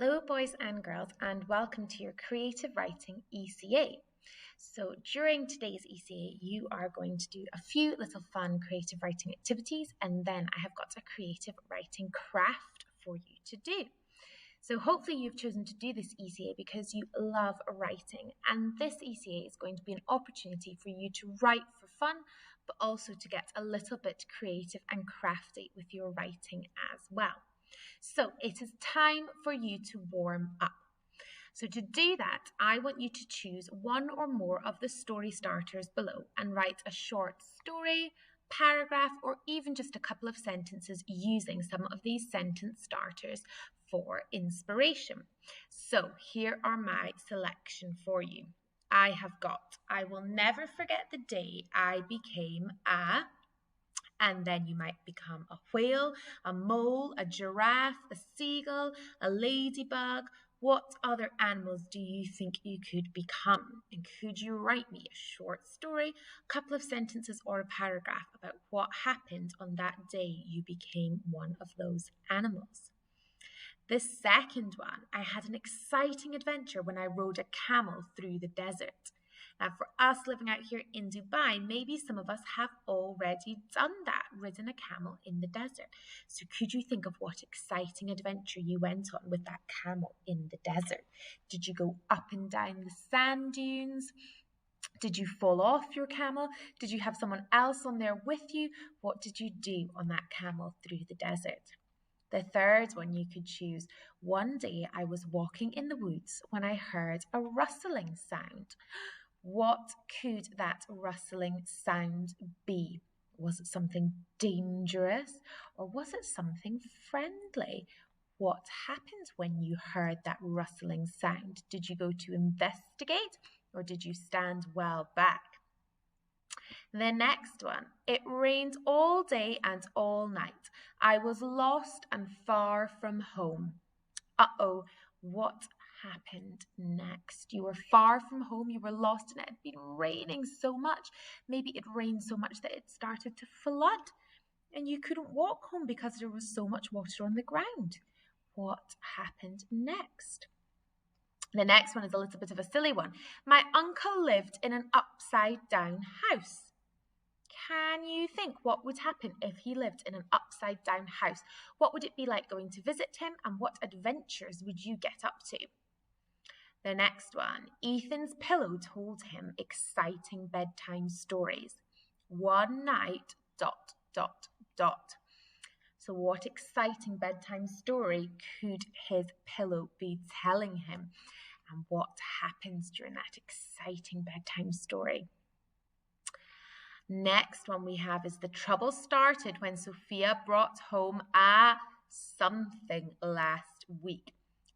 Hello boys and girls and welcome to your creative writing ECA. So during today's ECA you are going to do a few little fun creative writing activities and then I have got a creative writing craft for you to do. So hopefully you've chosen to do this ECA because you love writing, and this ECA is going to be an opportunity for you to write for fun but also to get a little bit creative and crafty with your writing as well. So it is time for you to warm up. So to do that, I want you to choose one or more of the story starters below and write a short story, paragraph, or even just a couple of sentences using some of these sentence starters for inspiration. So here are my selection for you. I will never forget the day I became a... And then you might become a whale, a mole, a giraffe, a seagull, a ladybug. What other animals do you think you could become? And could you write me a short story, a couple of sentences, or a paragraph about what happened on that day you became one of those animals? The second one, I had an exciting adventure when I rode a camel through the desert. Now, for us living out here in Dubai, maybe some of us have already done that, ridden a camel in the desert. So could you think of what exciting adventure you went on with that camel in the desert? Did you go up and down the sand dunes? Did you fall off your camel? Did you have someone else on there with you? What did you do on that camel through the desert? The third one you could choose. One day I was walking in the woods when I heard a rustling sound. What could that rustling sound be? Was it something dangerous or was it something friendly? What happened when you heard that rustling sound? Did you go to investigate or did you stand well back? The next one, it rained all day and all night. I was lost and far from home. Uh-oh, what happened next? You were far from home, you were lost, and it had been raining so much. Maybe it rained so much that it started to flood and you couldn't walk home because there was so much water on the ground. What happened next? The next one is a little bit of a silly one. My uncle lived in an upside down house. Can you think what would happen if he lived in an upside down house? What would it be like going to visit him and what adventures would you get up to? The next one, Ethan's pillow told him exciting bedtime stories. One night, ... So what exciting bedtime story could his pillow be telling him? And what happens during that exciting bedtime story? Next one we have is the trouble started when Sophia brought home something last week.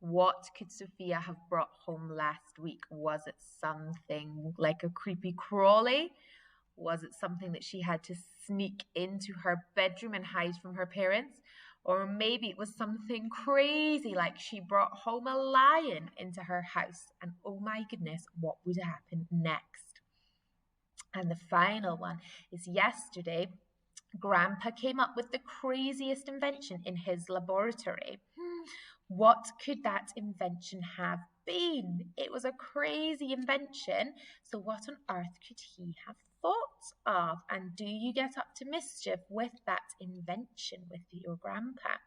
What could Sophia have brought home last week? Was it something like a creepy crawly? Was it something that she had to sneak into her bedroom and hide from her parents? Or maybe it was something crazy like she brought home a lion into her house. And oh my goodness, what would happen next? And the final one is yesterday, Grandpa came up with the craziest invention in his laboratory. What could that invention have been? It was a crazy invention. So what on earth could he have thought of? And do you get up to mischief with that invention with your grandpa?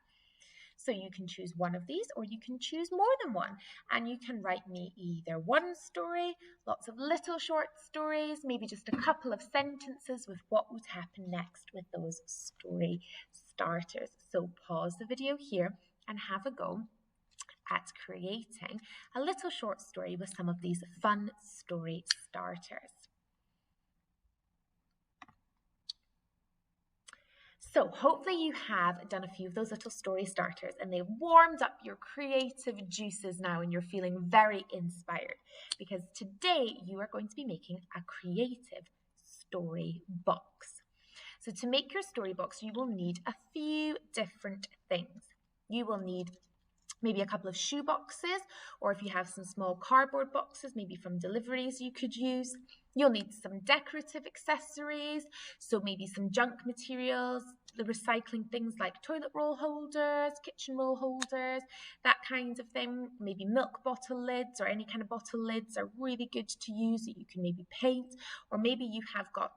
So you can choose one of these or you can choose more than one. And you can write me either one story, lots of little short stories, maybe just a couple of sentences with what would happen next with those story starters. So pause the video here and have a go at creating a little short story with some of these fun story starters. So hopefully you have done a few of those little story starters and they've warmed up your creative juices now and you're feeling very inspired because today you are going to be making a creative story box. So to make your story box, you will need a few different things. You will need maybe a couple of shoe boxes, or if you have some small cardboard boxes, maybe from deliveries you could use. You'll need some decorative accessories, so maybe some junk materials, the recycling things like toilet roll holders, kitchen roll holders, that kind of thing. Maybe milk bottle lids or any kind of bottle lids are really good to use that you can maybe paint, or maybe you have got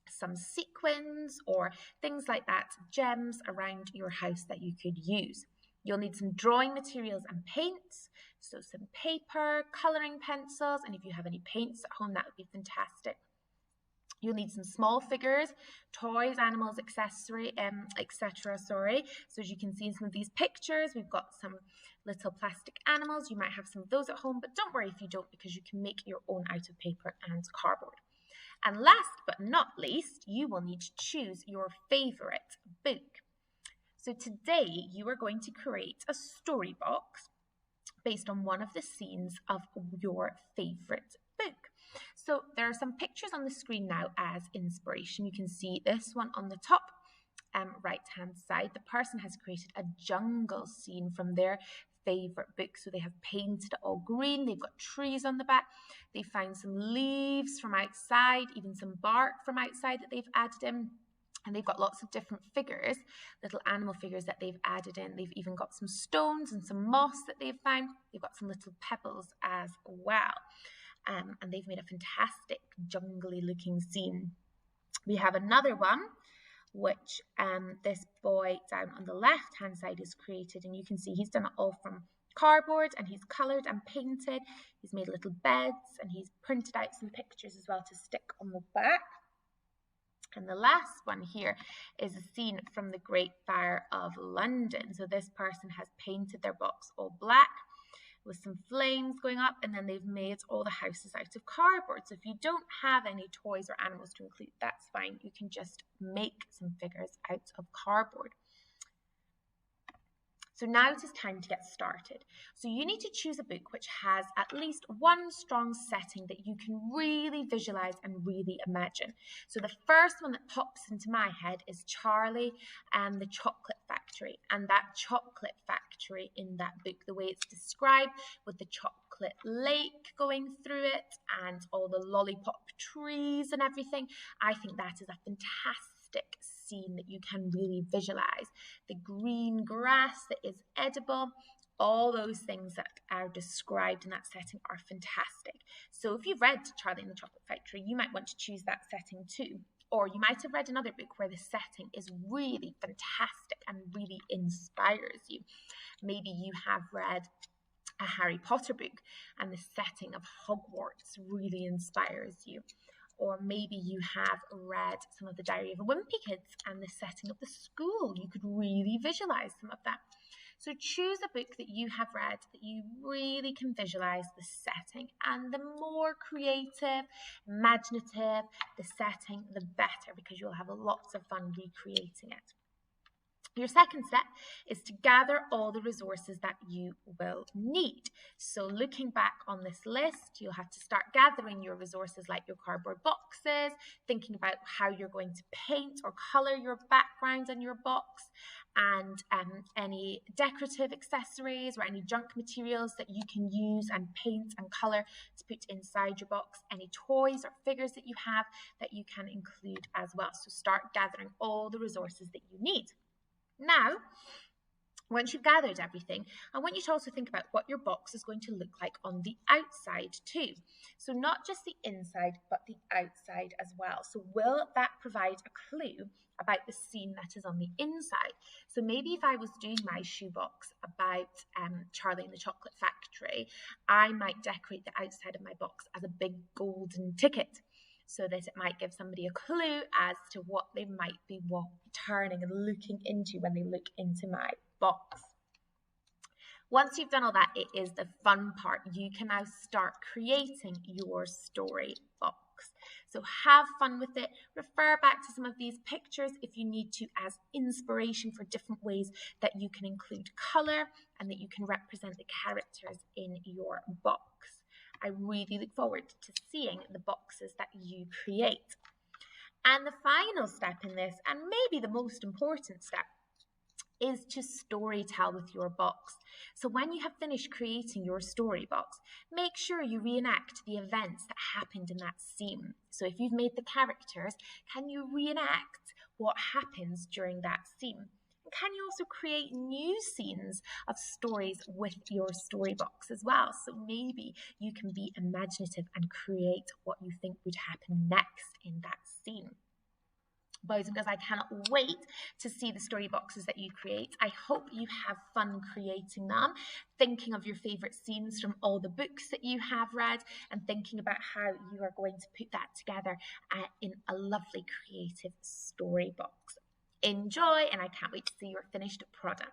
some sequins or things like that, gems around your house that you could use. You'll need some drawing materials and paints, so some paper, colouring pencils, and if you have any paints at home, that would be fantastic. You'll need some small figures, toys, animals, etc. So as you can see in some of these pictures, we've got some little plastic animals. You might have some of those at home, but don't worry if you don't, because you can make your own out of paper and cardboard. And last but not least, you will need to choose your favourite book. So today you are going to create a story box based on one of the scenes of your favourite book. So there are some pictures on the screen now as inspiration. You can see this one on the top right hand side. The person has created a jungle scene from their favourite book. So they have painted it all green. They've got trees on the back. They found some leaves from outside, even some bark from outside that they've added in. And they've got lots of different figures, little animal figures that they've added in. They've even got some stones and some moss that they've found. They've got some little pebbles as well. And they've made a fantastic jungly looking scene. We have another one, which this boy down on the left hand side has created. And you can see he's done it all from cardboard, and he's coloured and painted. He's made little beds, and he's printed out some pictures as well to stick on the back. And the last one here is a scene from the Great Fire of London. So this person has painted their box all black with some flames going up, and then they've made all the houses out of cardboard. So if you don't have any toys or animals to include, that's fine. You can just make some figures out of cardboard. So now it is time to get started. So you need to choose a book which has at least one strong setting that you can really visualize and really imagine. So the first one that pops into my head is Charlie and the Chocolate Factory. And that chocolate factory in that book, the way it's described with the chocolate lake going through it and all the lollipop trees and everything, I think that is a fantastic scene that you can really visualize. The green grass that is edible, all those things that are described in that setting are fantastic. So if you've read Charlie and the Chocolate Factory, you might want to choose that setting too. Or you might have read another book where the setting is really fantastic and really inspires you. Maybe you have read a Harry Potter book and the setting of Hogwarts really inspires you. Or maybe you have read some of the Diary of a Wimpy Kids and the setting of the school. You could really visualize some of that. So choose a book that you have read that you really can visualize the setting. And the more creative, imaginative the setting, the better, because you'll have lots of fun recreating it. Your second step is to gather all the resources that you will need. So looking back on this list, you'll have to start gathering your resources like your cardboard boxes, thinking about how you're going to paint or colour your background on your box, and any decorative accessories or any junk materials that you can use and paint and colour to put inside your box, any toys or figures that you have that you can include as well. So start gathering all the resources that you need. Now, once you've gathered everything, I want you to also think about what your box is going to look like on the outside too. So not just the inside, but the outside as well. So will that provide a clue about the scene that is on the inside? So maybe if I was doing my shoebox about Charlie and the Chocolate Factory, I might decorate the outside of my box as a big golden ticket, so that it might give somebody a clue as to what they might be turning and looking into when they look into my box. Once you've done all that, it is the fun part. You can now start creating your story box. So have fun with it. Refer back to some of these pictures if you need to as inspiration for different ways that you can include colour and that you can represent the characters in your box. I really look forward to seeing the boxes that you create. And the final step in this, and maybe the most important step, is to story tell with your box. So when you have finished creating your story box, make sure you reenact the events that happened in that scene. So if you've made the characters, can you reenact what happens during that scene? Can you also create new scenes of stories with your storybox as well? So maybe you can be imaginative and create what you think would happen next in that scene. Boys and girls, I cannot wait to see the story boxes that you create. I hope you have fun creating them, thinking of your favourite scenes from all the books that you have read, and thinking about how you are going to put that together in a lovely creative story box. Enjoy, and I can't wait to see your finished product.